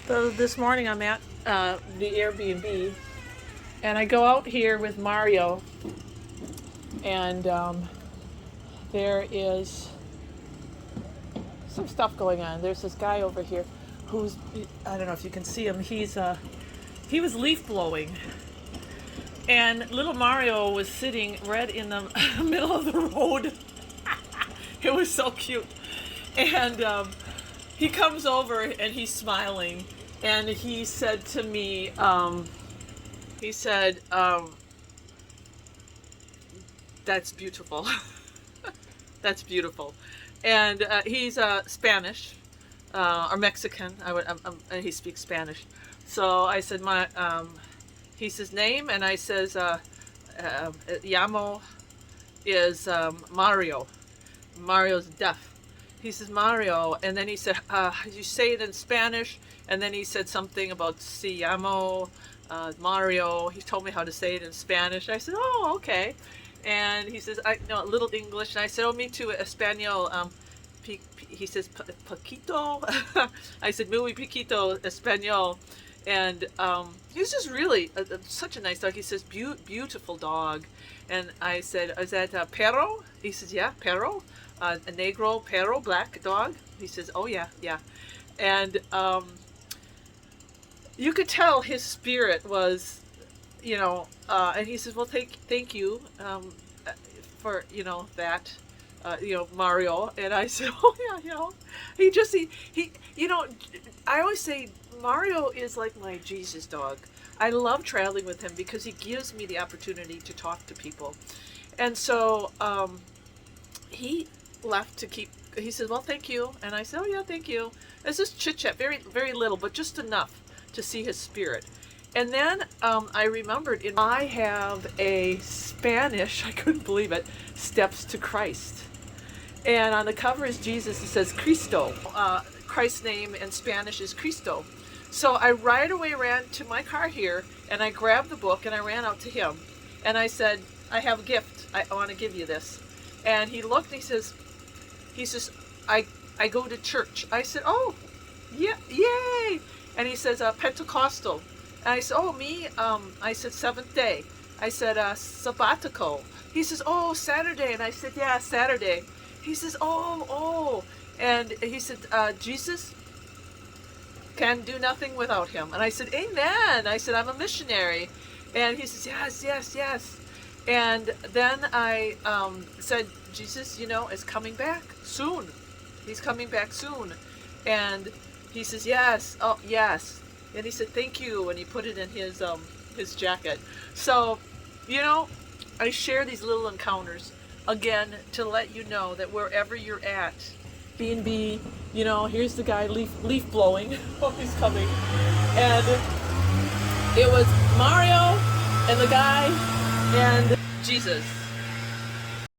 So this morning I'm at the Airbnb, and I go out here with Mario, and there is some stuff going on. There's this guy over here who's, I don't know if you can see him, he was leaf blowing, and little Mario was sitting right in the middle of the road. It was so cute. And he comes over and he's smiling, and he said to me, that's beautiful. That's beautiful. And he's Spanish or Mexican. He speaks Spanish. So I said, he says name, and I says, Llamo is Mario. Mario's deaf. He says Mario, and then he said, you say it in Spanish, and then he said something about si llamo Mario. He told me how to say it in Spanish. I said, oh, okay. And he says, I know a little English, and I said, oh, me too, Espanol. He says, poquito. I said, muy poquito Espanol. And he's just really such a nice dog. He says, beautiful dog. And I said, is that a perro? He says, yeah, perro. A negro perro, black dog. He says, oh yeah, yeah. And you could tell his spirit was, and he says, well, thank you for, that, Mario. And I said, oh yeah, he, I always say Mario is like my Jesus dog. I love traveling with him because he gives me the opportunity to talk to people. And so he left to keep, he said, well, thank you. And I said, oh yeah, thank you. It's just chit chat, very, very little, but just enough to see his spirit. And then I remembered, I have a Spanish, I couldn't believe it, Steps to Christ. And on the cover is Jesus, it says Cristo. Christ's name in Spanish is Cristo. So I right away ran to my car here, and I grabbed the book, and I ran out to him. And I said, I have a gift. I want to give you this. And he looked, and he says, I go to church. I said, oh, yeah, yay. And he says, Pentecostal. And I said, oh, me? I said, Seventh Day. I said, sabbatical. He says, oh, Saturday. And I said, yeah, Saturday. He says, oh. And he said, Jesus can do nothing without him. And I said, amen. I said, I'm a missionary. And he says, yes. And then I said, Jesus, is coming back soon. He's coming back soon. And he says, yes. Oh, yes. And he said, thank you. And he put it in his jacket. So, I share these little encounters, again, to let you know that wherever you're at, B&B, here's the guy leaf blowing. Oh, he's coming. And it was Mario and the guy and Jesus.